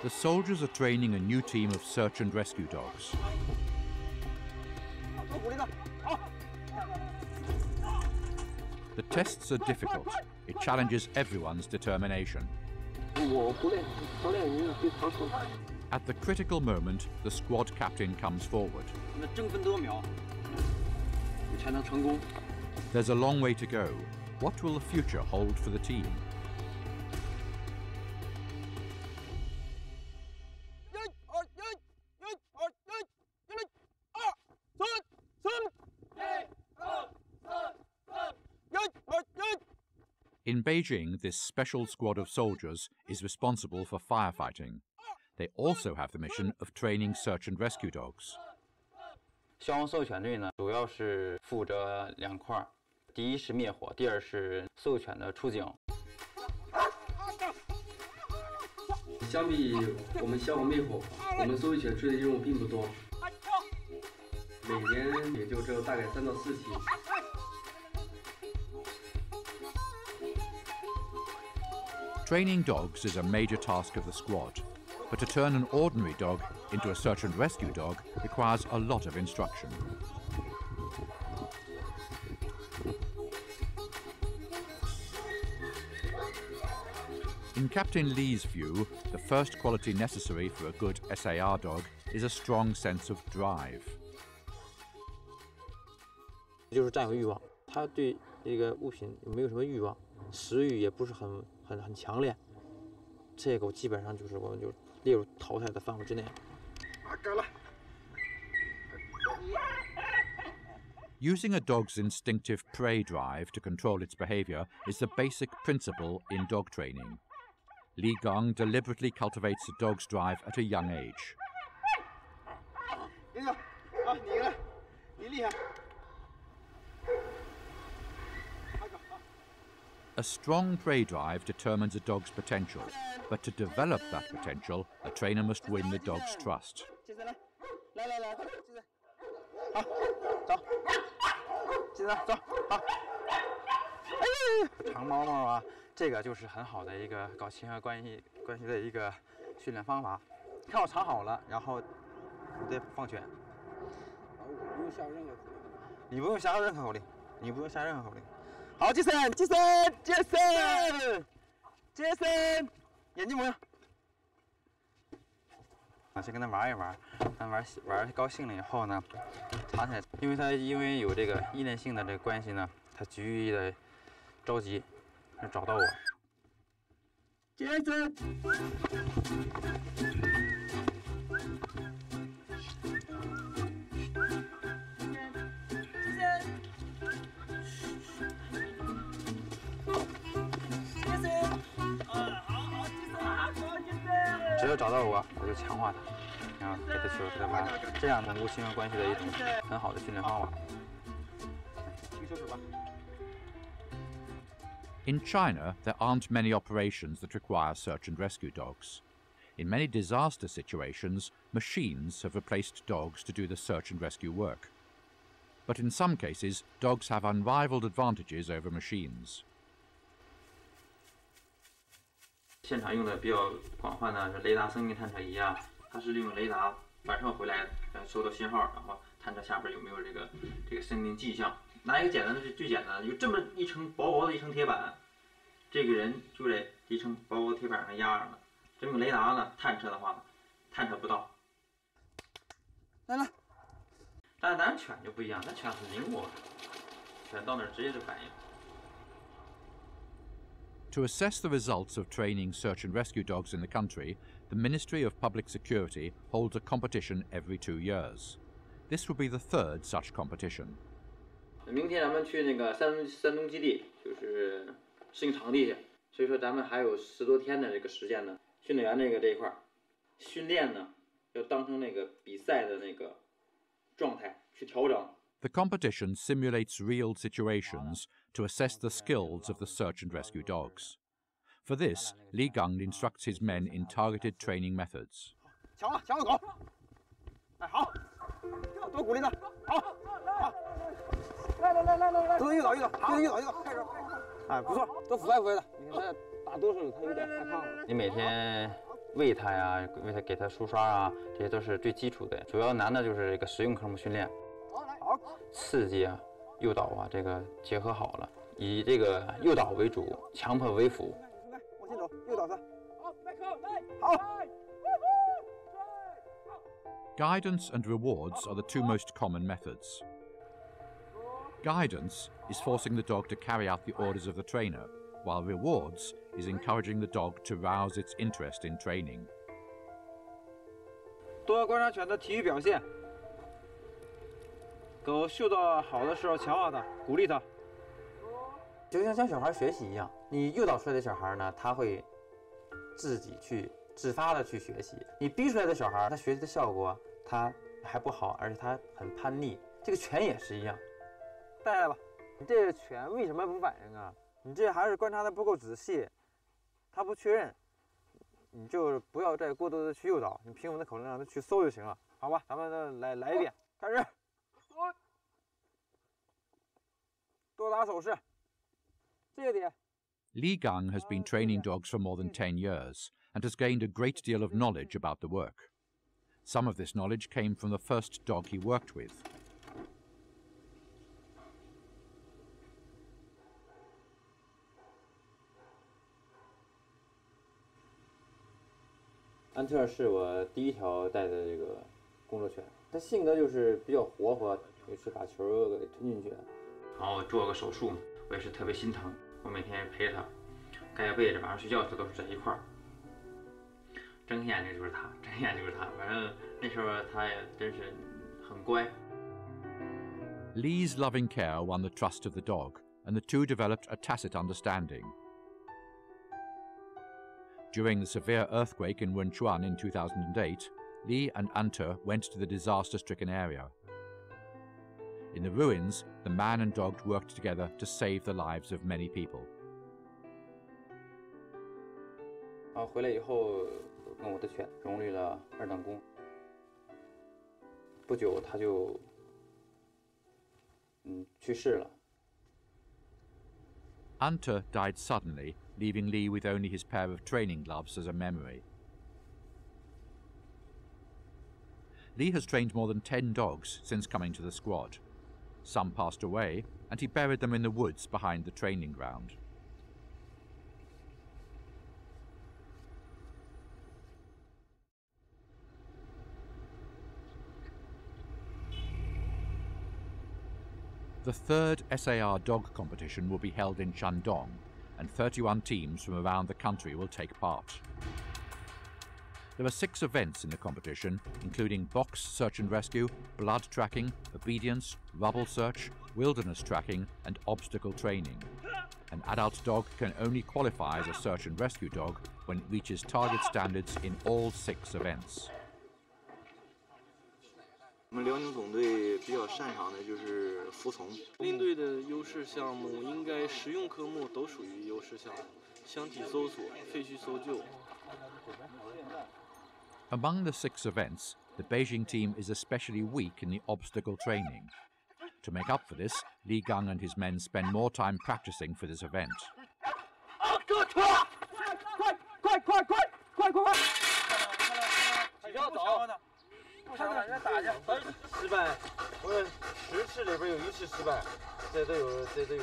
The soldiers are training a new team of search and rescue dogs. The tests are difficult. It challenges everyone's determination. At the critical moment, the squad captain comes forward. There's a long way to go. What will the future hold for the team? In Beijing, this special squad of soldiers is responsible for firefighting. They also have the mission of training search and rescue dogs. 消防搜犬队呢，主要是负责2块，第一是灭火，第二是搜犬的出警。相比我们消防灭火，我们搜犬追的任务并不多，每年也就只有大概3到4起。 Training dogs is a major task of the squad, but to turn an ordinary dog into a search and rescue dog requires a lot of instruction. In Captain Li's view, the first quality necessary for a good SAR dog is a strong sense of drive. 就是占有欲望，他对这个物品没有什么欲望，食欲也不是很强烈，这个基本上就是我们就列入淘汰的范围之内。Using a dog's instinctive prey drive to control its behavior is the basic principle in dog training. Li Gang deliberately cultivates a dog's drive at a young age. A strong prey drive determines a dog's potential, but to develop that potential, a trainer must win the dog's trust. 长毛毛啊，这个就是很好的一个搞亲和关系的一个训练方法。看我藏好了，然后你再放犬。你不用下任何口令，你不用下任何口令。好，杰森，眼睛模样。啊，先跟他玩一玩，玩高兴了以后呢，藏起来，因为有这个依恋性的这个关系呢，他极易的着急，找到我。杰森。只要找到我就强化它，然后给它玩，这样巩固亲和关系的一种很好的训练方法。听手指吧。In China, there aren't many operations that require search and rescue dogs. In many disaster situations, machines have replaced dogs to do the search and rescue work. But in some cases, dogs have unrivaled advantages over machines. 现场用的比较广泛的是雷达生命探测仪啊，它是利用雷达反射回来，收到信号，然后探测下边有没有这个生命迹象。拿一个简单的最简单的，有这么一层薄的一层铁板，这个人就在一层薄的铁板上压上了。这用雷达呢探测的话，探测不到。来，但是咱犬就不一样，咱犬很灵活，犬到那儿直接就反应。 To assess the results of training search and rescue dogs in the country, the Ministry of Public Security holds a competition every 2 years. This will be the third such competition. 明天咱们去那个山东基地，就是适应场地去，所以说咱们还有10多天的这个时间呢。训练员这一块儿，训练呢要当成那个比赛的那个状态去调整。 The competition simulates real situations to assess the skills of the search and rescue dogs. For this, Li Gang instructs his men in targeted training methods. 抢了狗！哎，好，多鼓励他，好，来，都一走，开始，哎，不错，都腐败的。你看他大多数他有点害怕了。你每天喂它呀，给它梳刷啊，这些都是最基础的。主要难的就是这个实用科目训练，刺激啊、诱导啊，这个结合好了，以这个诱导为主，强迫为辅。往前走，诱导它。好，麦克，来，好。Guidance and rewards are the two most common methods. Guidance is forcing the dog to carry out the orders of the trainer, while rewards is encouraging the dog to rouse its interest in training. 多观察犬的体育表现，狗嗅到好的时候强化它，鼓励它，就像教小孩学习一样。你诱导出来的小孩呢，他会自己去自发的去学习；你逼出来的小孩，他学习的效果他还不好，而且他很叛逆。这个犬也是一样。带来吧，你这个犬为什么不反应啊？你这还是观察的不够仔细，它不确认，你就不要再过多的去诱导，你凭我们的口令让它去搜就行了，好吧？咱们来一遍，开始。多打手势，这个点。Li Gang has been training dogs for more than 10 years and has gained a great deal of knowledge about the work. Some of this knowledge came from the first dog he worked with. 安特是我第一条带的这个工作犬，它性格就是比较活泼，有时把球给吞进去。然后做个手术，我也是特别心疼。我每天陪着它，盖被子，晚上睡觉时都是在一块儿。睁开眼睛就是它，睁开眼睛就是它。反正那时候它也真是很乖。Li's loving care won the trust of the dog, and the two developed a tacit understanding. During the severe earthquake in Wenchuan in 2008, Li and Anta went to the disaster-stricken area. In the ruins, the man and dog worked together to save the lives of many people. 回来以后跟我的犬荣立了2等功。不久他就去世了。Anta died suddenly, leaving Li with only his pair of training gloves as a memory. Li has trained more than 10 dogs since coming to the squad. Some passed away, and he buried them in the woods behind the training ground. The third SAR dog competition will be held in Shandong, and 31 teams from around the country will take part. There are 6 events in the competition, including box search and rescue, blood tracking, obedience, rubble search, wilderness tracking, and obstacle training. An adult dog can only qualify as a search and rescue dog when it reaches target standards in all 6 events. 我们辽宁总队比较擅长的就是服从。领队的优势项目应该实用科目都属于优势项目，箱体搜索、废墟搜救。Among the 6 events, the Beijing team is especially weak in the obstacle training. To make up for this, Li Gang and his men spend more time practicing for this event. 起跳走，不想往人打去，失败。我10次里边有1次失败，这都有几点。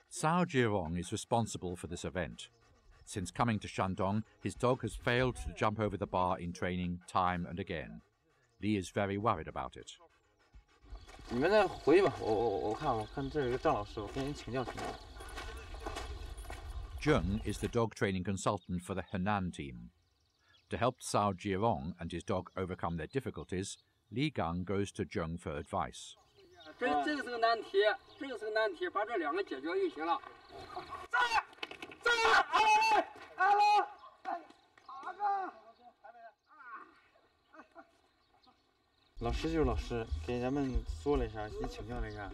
Cao Jirong is responsible for this event. Since coming to Shandong, his dog has failed to jump over the bar in training time and again. Li is very worried about it. 你们再回去吧，我看这有个张老师，我跟人请教请教。Zheng is the dog training consultant for the Henan team. To help Cao Jirong and his dog overcome their difficulties, Li Gang goes to Zheng for advice. 这个是个难题，把这2个解决就行了。老师就是老师，给咱们说了一下，你请教了一下，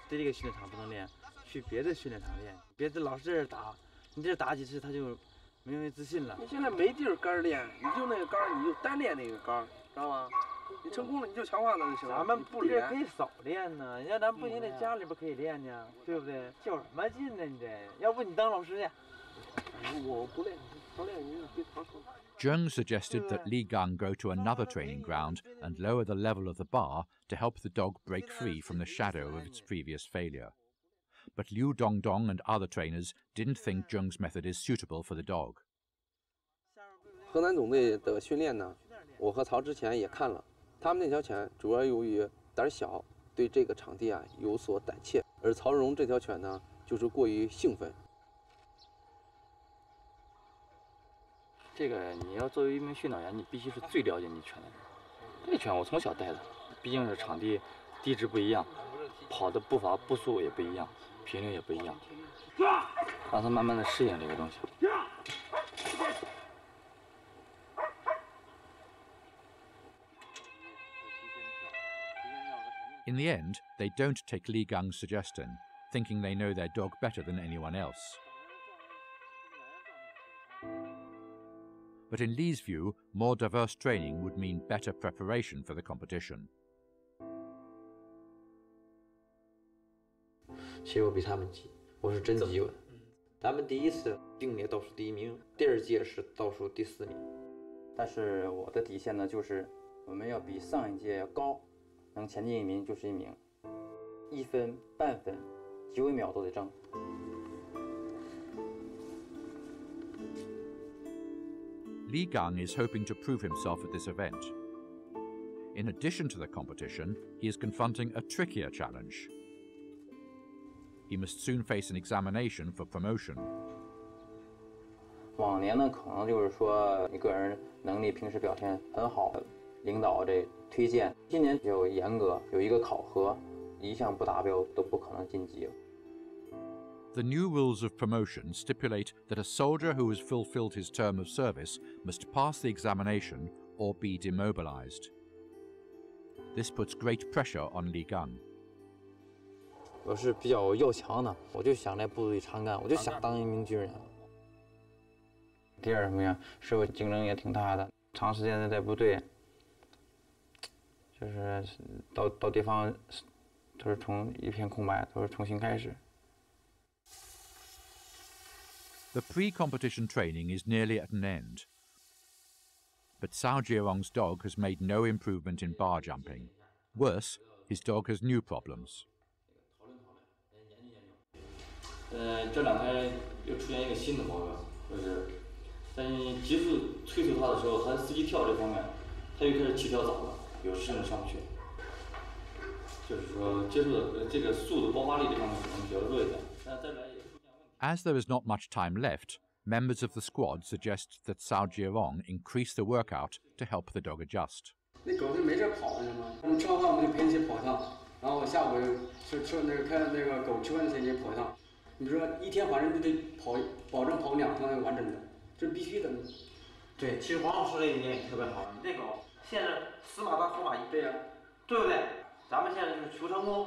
在这个训练场不能练，去别的训练场练。别的老师这打，你这打几次他就没有自信了。你现在没地儿杆练，你就那个杆，你就单练那个杆，知道吗？你成功了你就强化那就行了。咱们不这可以少练呢，你让咱不行在家里边可以练呢，对不对？较什么劲呢？你这，要不你当老师去？我不练。Zheng suggested that Li Gang go to another training ground and lower the level of the bar to help the dog break free from the shadow of its previous failure. But Liu Dongdong and other trainers didn't think Zheng's method is suitable for the dog. 河南总队的训练呢，我和曹之前也看了，他们那条犬主要由于胆小，对这个场地啊有所胆怯，而曹荣这条犬呢，就是过于兴奋。这个你要作为一名训导员，你必须是最了解你犬的人。这犬我从小带的，毕竟是场地地质不一样，跑的步伐步速也不一样，频率也不一样，让它慢慢的适应这个东西。 In the end, they don't take Li Gang's suggestion, thinking they know their dog better than anyone else. But in Li's view, more diverse training would mean better preparation for the competition. 其实我比他们急，我是真急稳。咱们第一次并列倒数第1名，第2届是倒数第4名。但是我的底线呢，就是我们要比上一届要高，能前进1名就是1名，1分、半分、9秒都得争。 Li Gang is hoping to prove himself at this event. In addition to the competition, he is confronting a trickier challenge. He must soon face an examination for promotion. 往年呢，可能就是说你个人能力平时表现很好，领导这推荐。今年比较严格，有一个考核，一项不达标都不可能晋级。 The new rules of promotion stipulate that a soldier who has fulfilled his term of service must pass the examination or be demobilized. This puts great pressure on Li Gang. 我是比较要强的，我就想在部队里长干，我就想当一名军人。第二什么呀？社会竞争也挺大的，长时间的在部队，就是到地方都是从一片空白，都是重新开始。 The pre-competition training is nearly at an end. But Cao Jiarong's dog has made no improvement in bar jumping. Worse, his dog has new problems. 这2天又出现一个新的毛病，就是在你急速催促它的时候，它司机跳这方面，它又开始起跳早了，有时甚至上不去。就是说接触的这个速度爆发力这方面可能比较弱一点，但再来也出现问题。 As there is not much time left, members of the squad suggest that Cao Jiarong increase the workout to help the dog adjust. 那狗是没事跑的吗？我们吃完饭我们就陪它一起跑一趟，然后下午看那个狗吃饭前也跑一趟。你说一天反正就得跑，保证跑2趟完整的，这是必须的。对，其实黄老师这一点也特别好，你这狗现在死马当活马医，对呀，对不对？咱们现在就是求成功，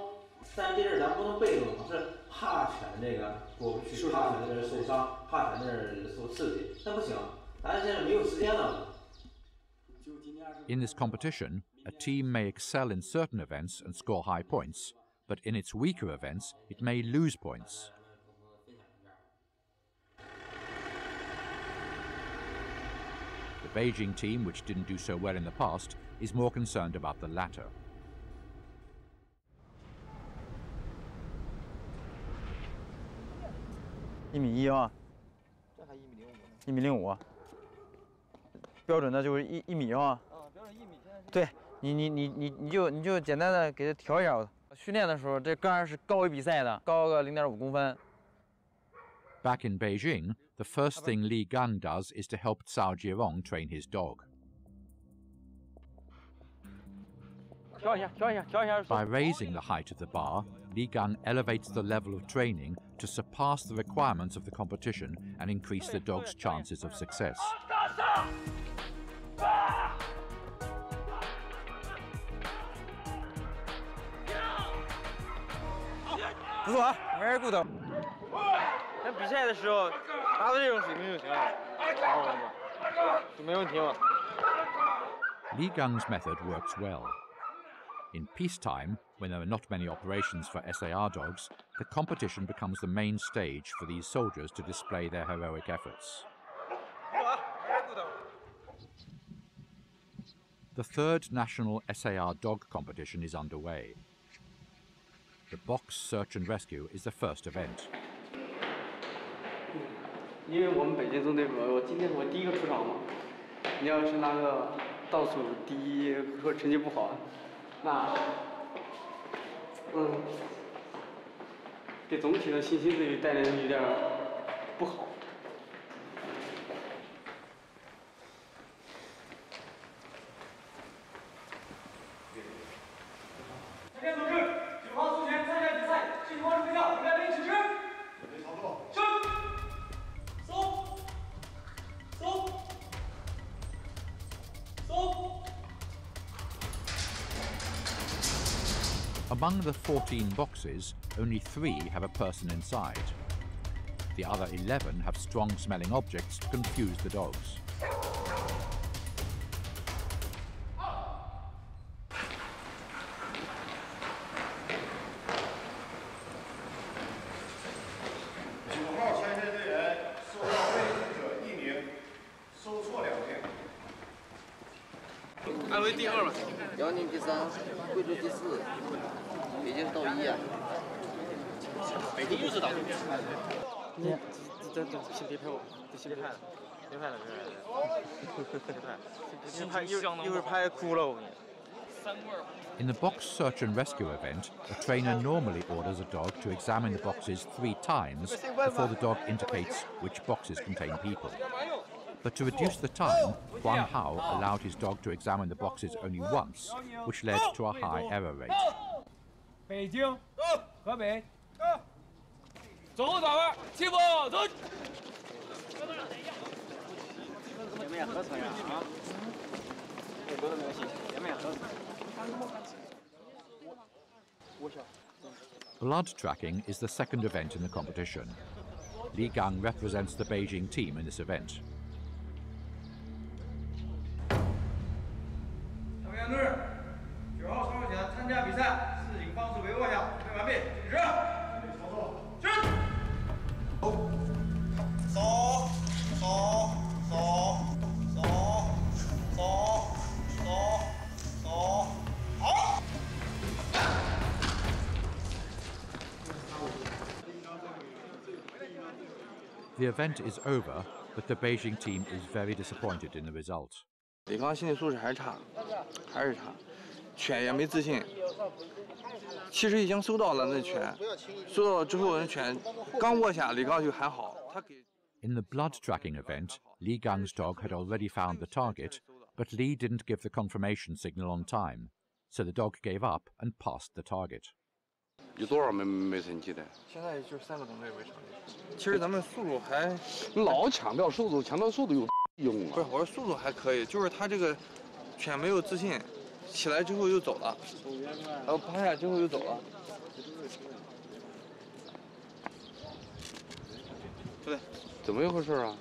但是这阵咱不能被动，是怕犬这个过不去，怕犬在这受伤，怕犬在这受刺激，那不行，咱现在没有时间了。 In this competition, a team may excel in certain events and score high points, but in its weaker events, it may lose points. The Beijing team, which didn't do so well in the past, is more concerned about the latter. 1.1米啊，这还1.05米呢。1.05米，标准的就是1米啊。标准1米现在是。对你就简单的给它调一下。训练的时候，这杆是高于比赛的，高个0.5公分。 Back in Beijing, the first thing Li Gang does is to help Cao Jiarong train his dog. 调一下。 By raising the height of the bar, Li Gang elevates the level of training to surpass the requirements of the competition and increase the dog's chances of success. 不错啊 ，very good。咱比赛的时候达到这种水平就行了，就没问题了。Li Gang's method works well. In peacetime, when there are not many operations for SAR dogs, the competition becomes the main stage for these soldiers to display their heroic efforts. The third national SAR dog competition is underway. The box search and rescue is the first event. 因为我们北京中队，今天我第一个出场嘛，你要是拿个倒数第一或者成绩不好，那给总体的信心就带来的有点不好。参加组织9号苏前参加比赛，信号是票，来宾请示。准备操作。升。Among the 14 boxes, only 3 have a person inside. The other 11 have strong-smelling objects to confuse the dogs. In the box search and rescue event, a trainer normally orders a dog to examine the boxes 3 times before the dog indicates which boxes contain people. But to reduce the time, Huang Hao allowed his dog to examine the boxes only once, which led to a high error rate. 北京，河北，走后打吧，起步，走。前面合成呀啊！都没有信，前面合成。Blood tracking is the second event in the competition. Li Gang represents the Beijing team in this event. 小杨队，9号操作前参加比赛，示警方式为握下，准备完毕，停止。操作，去。走，走，走，走，走，走，走，好。 The event is over, but the Beijing team is very disappointed in the result. 李刚心理素质还是差，犬也没自信。其实已经收到了那犬，收到了之后那犬刚握下，李刚就喊好，他给。In the blood tracking event, Li Gang's dog had already found the target, but Li didn't give the confirmation signal on time, so the dog gave up and passed the target. 有多少没成绩的？现在就3个同队没成绩。其实咱们速度还老强调速度，强调速度有用啊。不是，我说速度还可以，就是他这个犬没有自信，起来之后又走了，然后趴下之后又走了。不对，怎么一回事啊？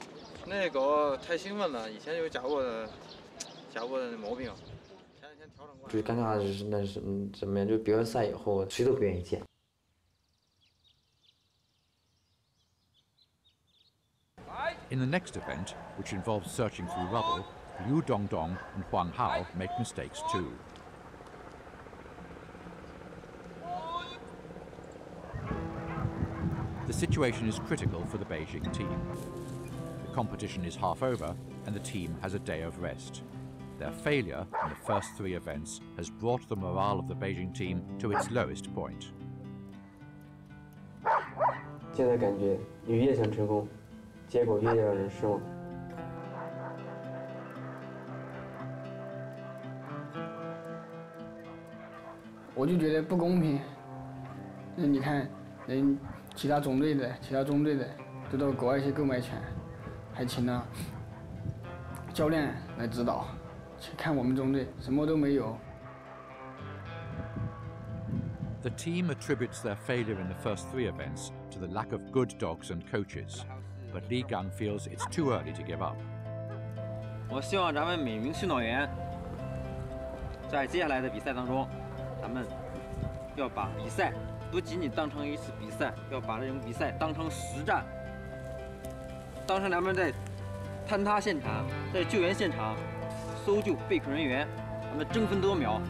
那狗太兴奋了，以前有夹过的毛病。 最尴尬的是那是什么呀？就比完赛以后，谁都不愿意见。In the next event, which involves searching through rubble, Liu Dongdong and Huang Hao make mistakes too. The situation is critical for the Beijing team. The competition is half over, and the team has a day of rest. Their failure in the first 3 events has brought the morale of the Beijing team to its lowest point. 现在感觉你越想成功，结果越让人失望。我就觉得不公平。那你看，人其他中队的都到国外去购买犬，还请了教练来指导。 去看我们中队什么都没有。 The team attributes their failure in the first 3 events to the lack of good dogs and coaches, but Li Gang feels it's too early to give up. 我希望咱们每名训导员在接下来的比赛当中，咱们要把比赛不仅仅当成一次比赛，要把这种比赛当成实战，当成咱们在坍塌现场，在救援现场搜救被困人员，他们争分夺秒，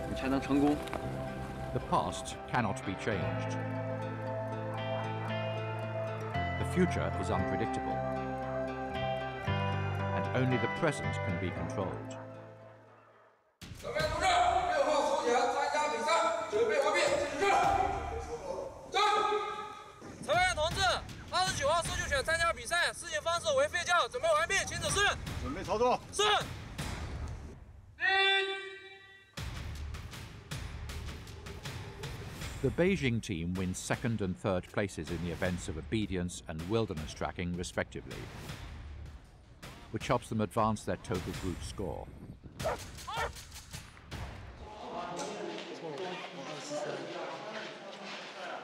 你才能成功。 The past cannot be changed. The future is unpredictable. And only the present can be controlled. 各位同志，6号搜检参加比赛，准备完毕，请指示。站。参员同志，29号搜救犬参加比赛，施行方式为吠叫，准备完毕，请指示。准备操作。是。The Beijing team wins second and third places in the events of obedience and wilderness tracking, respectively, which helps them advance their total group score.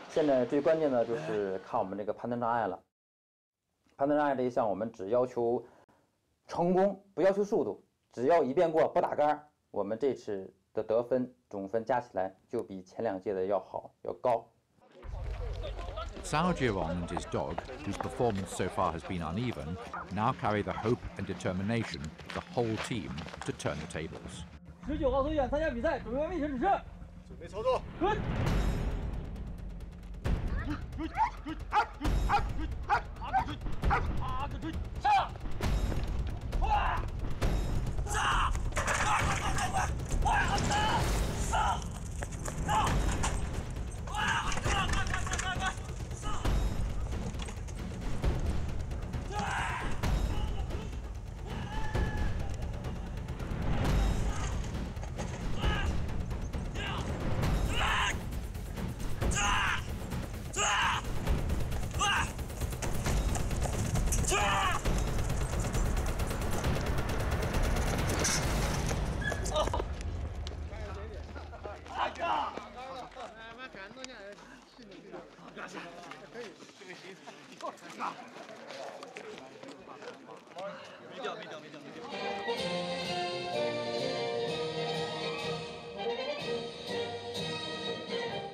现在最关键的就是看我们这个判断障碍了。判断障碍这一项，我们只要求成功，不要求速度，只要一遍过不打杆，我们这次的得分总分加起来就比前2届的要好，要高。 Sao Jiron and his dog, whose performance so far has been uneven, now carry the hope and determination of the whole team to turn the tables. 19号搜检参加比赛，准备完毕，请指示。准备操作。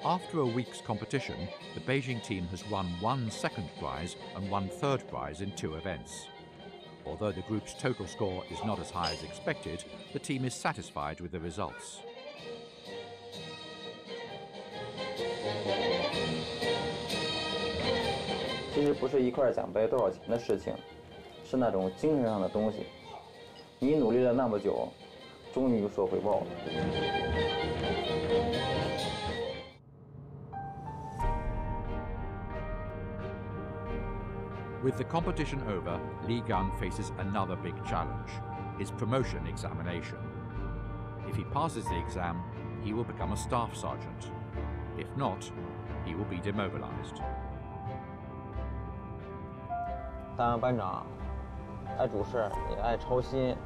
After a week's competition, the Beijing team has won 1 second prize and 1 third prize in 2 events. Although the group's total score is not as high as expected, the team is satisfied with the results. 其实不是一块奖杯多少钱的事情，是那种精神上的东西。你努力了那么久，终于有所回报了。 With the competition over, Li Gang faces another big challenge, his promotion examination. If he passes the exam, he will become a staff sergeant. If not, he will be demobilized. 当班长，爱主事也爱操心。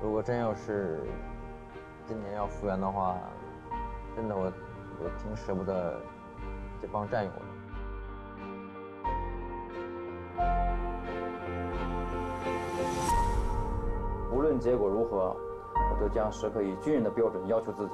如果真要是今年要复员的话，真的我挺舍不得这帮战友的。 无论结果如何，我都将时刻以军人的标准要求自己。